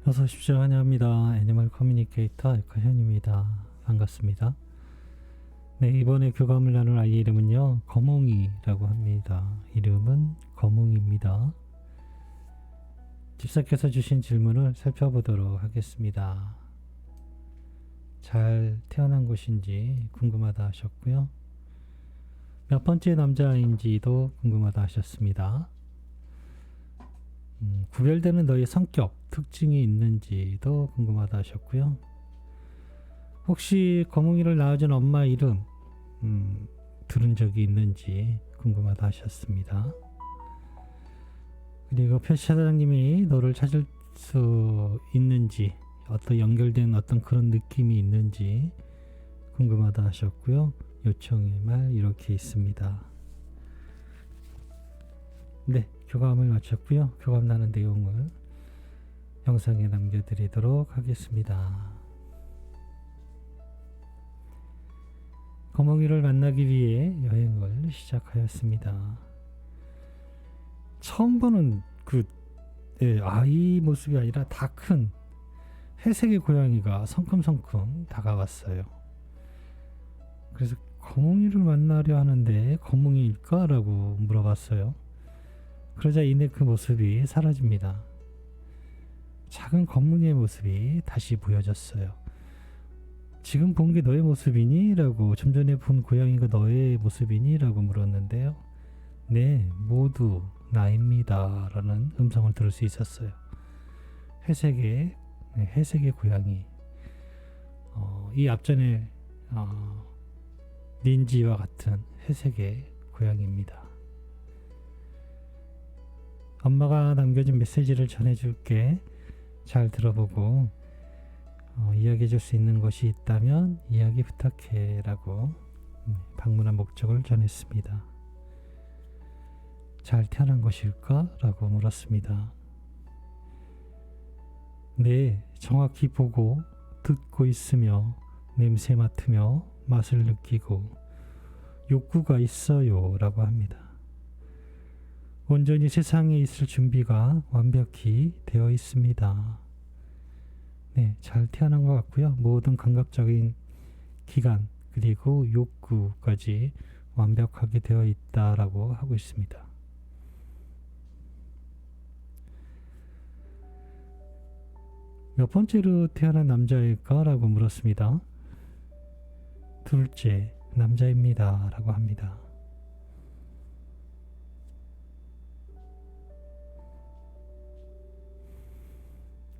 어서 오십시오. 환영합니다. 애니멀 커뮤니케이터 에커현입니다. 반갑습니다. 네, 이번에 교감을 나눌 아이 이름은요, 거몽이라고 합니다. 이름은 거몽입니다. 집사께서 주신 질문을 살펴보도록 하겠습니다. 잘 태어난 곳인지 궁금하다 하셨고요. 몇 번째 남자인지도 궁금하다 하셨습니다. 구별되는 너의 성격, 특징이 있는지도 궁금하다 하셨고요. 혹시 거몽이를 낳아준 엄마 이름 들은 적이 있는지 궁금하다 하셨습니다. 그리고 표시사장님이 너를 찾을 수 있는지, 어떤 연결된 어떤 그런 느낌이 있는지 궁금하다 하셨고요. 요청의 말 이렇게 있습니다. 네, 교감을 마쳤고요. 교감 나눈 내용을 영상에 남겨드리도록 하겠습니다. 거몽이를 만나기 위해 여행을 시작하였습니다. 처음 보는 아이 모습이 아니라 다 큰 회색의 고양이가 성큼성큼 다가왔어요. 그래서 거몽이를 만나려 하는데 거몽이일까? 라고 물어봤어요. 그러자 이내 그 모습이 사라집니다. 작은 거몽이의 모습이 다시 보여졌어요. 지금 본 게 너의 모습이니? 라고 좀 전에 본 고양이가 너의 모습이니? 라고 물었는데요. 네, 모두 나입니다. 라는 음성을 들을 수 있었어요. 회색의 고양이. 이 앞전에 린지와 같은 회색의 고양이입니다. 엄마가 남겨준 메시지를 전해줄게. 잘 들어보고 이야기해줄 수 있는 것이 있다면 이야기 부탁해 라고 방문한 목적을 전했습니다. 잘 태어난 것일까? 라고 물었습니다. 네, 정확히 보고 듣고 있으며 냄새 맡으며 맛을 느끼고 욕구가 있어요 라고 합니다. 온전히 세상에 있을 준비가 완벽히 되어 있습니다. 네, 잘 태어난 것 같고요. 모든 감각적인 기관 그리고 욕구까지 완벽하게 되어 있다라고 하고 있습니다. 몇 번째로 태어난 남자일까? 라고 물었습니다. 둘째 남자입니다. 라고 합니다.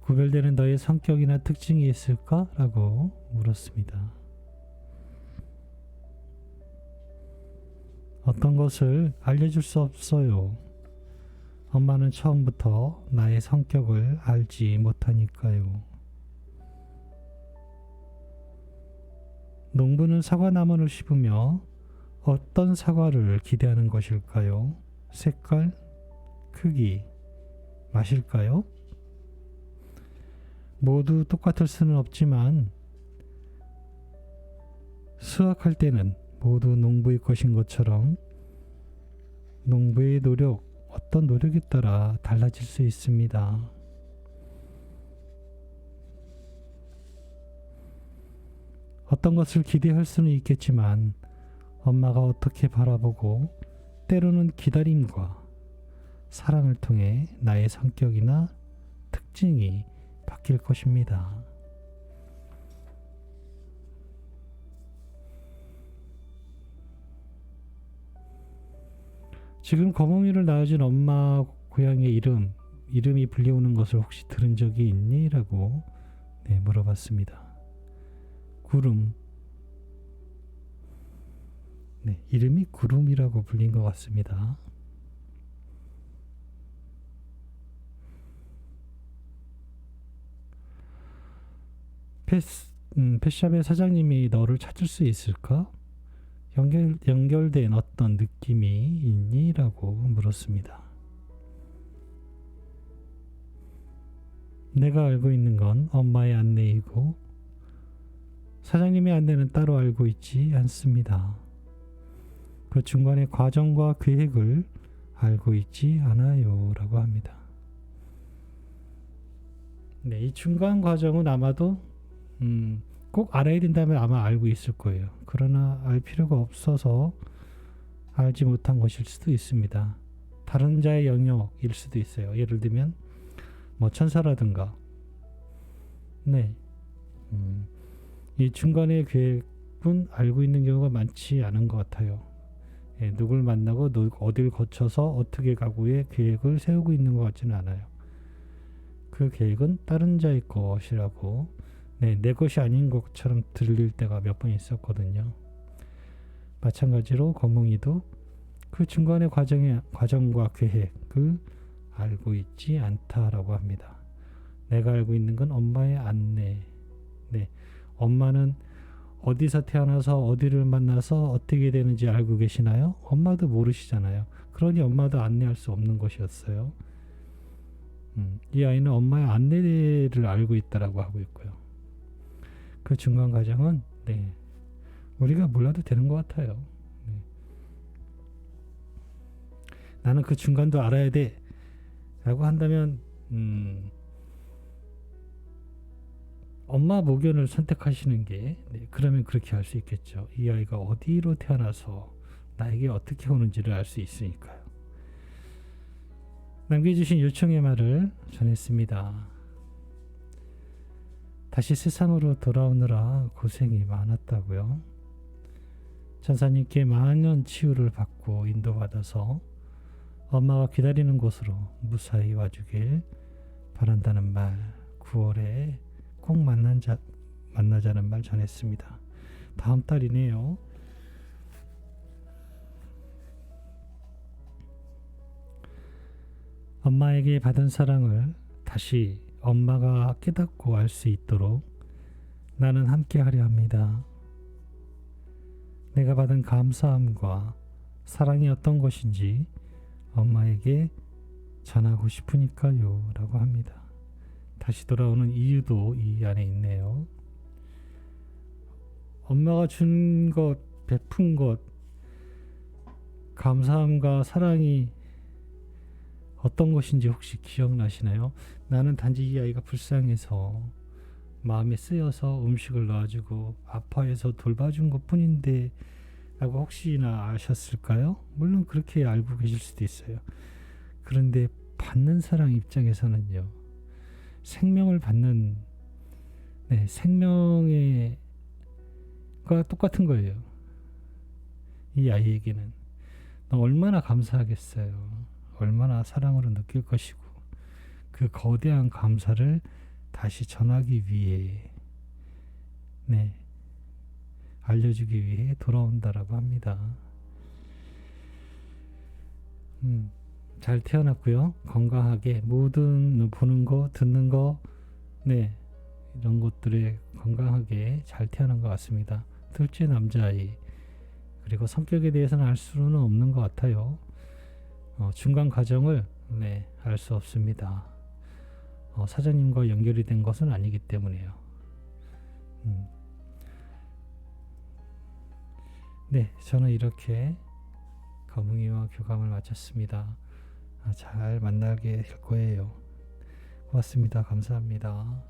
구별되는 너의 성격이나 특징이 있을까? 라고 물었습니다. 어떤 것을 알려줄 수 없어요. 엄마는 처음부터 나의 성격을 알지 못하니까요. 농부는 사과나무를 씹으며 어떤 사과를 기대하는 것일까요? 색깔, 크기, 맛일까요? 모두 똑같을 수는 없지만 수확할 때는 모두 농부의 것인 것처럼 농부의 노력, 어떤 노력에 따라 달라질 수 있습니다. 어떤 것을 기대할 수는 있겠지만 엄마가 어떻게 바라보고 때로는 기다림과 사랑을 통해 나의 성격이나 특징이 바뀔 것입니다. 지금 거몽이를 낳아준 엄마 고양이의 이름이 불려오는 것을 혹시 들은 적이 있니? 라고 물어봤습니다. 구름. 네, 이름이 구름이라고 불린 것 같습니다. 펫샵의 사장님이 너를 찾을 수 있을까? 연결된 어떤 느낌이 있니? 라고 물었습니다. 내가 알고 있는 건 엄마의 안내이고 사장님의 안내는 따로 알고 있지 않습니다. 그 중간의 과정과 계획을 알고 있지 않아요 라고 합니다. 네, 이 중간 과정은 아마도 꼭 알아야 된다면 아마 알고 있을 거예요. 그러나 알 필요가 없어서 알지 못한 것일 수도 있습니다. 다른 자의 영역일 수도 있어요. 예를 들면 뭐 천사라든가, 네, 이 중간의 계획은 알고 있는 경우가 많지 않은 것 같아요. 예, 누굴 만나고 어딜 거쳐서 어떻게 가고의 계획을 세우고 있는 것 같지는 않아요. 그 계획은 다른 자의 것이라고, 네, 내 것이 아닌 것처럼 들릴 때가 몇 번 있었거든요. 마찬가지로 거몽이도 그 중간의 과정과 계획을 알고 있지 않다라고 합니다. 내가 알고 있는 건 엄마의 안내. 네, 엄마는 어디서 태어나서 어디를 만나서 어떻게 되는지 알고 계시나요? 엄마도 모르시잖아요. 그러니 엄마도 안내할 수 없는 것이었어요. 이 아이는 엄마의 안내를 알고 있다라고 하고 있고요. 그 중간 과정은, 네, 우리가 몰라도 되는 것 같아요. 네. 나는 그 중간도 알아야 돼 라고 한다면 엄마 모견을 선택하시는 게, 네, 그러면 그렇게 할 수 있겠죠. 이 아이가 어디로 태어나서 나에게 어떻게 오는지를 알 수 있으니까요. 남겨주신 요청의 말을 전했습니다. 다시 세상으로 돌아오느라 고생이 많았다고요. 천사님께 많은 치유를 받고 인도받아서 엄마가 기다리는 곳으로 무사히 와주길 바란다는 말, 9월에 꼭 만나자는 말 전했습니다. 다음 달이네요. 엄마에게 받은 사랑을 다시 엄마가 깨닫고 알 수 있도록 나는 함께 하려 합니다. 내가 받은 감사함과 사랑이 어떤 것인지 엄마에게 전하고 싶으니까요 라고 합니다. 다시 돌아오는 이유도 이 안에 있네요. 엄마가 준 것, 베푼 것, 감사함과 사랑이 어떤 것인지 혹시 기억나시나요? 나는 단지 이 아이가 불쌍해서 마음에 쓰여서 음식을 넣어주고 아파해서 돌봐준 것 뿐인데 라고 혹시나 아셨을까요? 물론 그렇게 알고 계실 수도 있어요. 그런데 받는 사람 입장에서는요, 생명을 받는, 네, 생명과 똑같은 거예요. 이 아이에게는 얼마나 감사하겠어요. 얼마나 사랑으로 느낄 것이고, 그 거대한 감사를 다시 전하기 위해, 네, 알려주기 위해 돌아온다라고 합니다. 잘 태어났고요. 건강하게 모든 보는 거, 듣는 거, 네, 이런 것들에 건강하게 잘 태어난 것 같습니다. 둘째 남자아이. 그리고 성격에 대해서는 알 수는 없는 것 같아요. 중간 과정을, 네, 알 수 없습니다. 사장님과 연결이 된 것은 아니기 때문에요. 네, 저는 이렇게 거뭉이와 교감을 마쳤습니다. 잘 만나게 될 거예요. 고맙습니다. 감사합니다.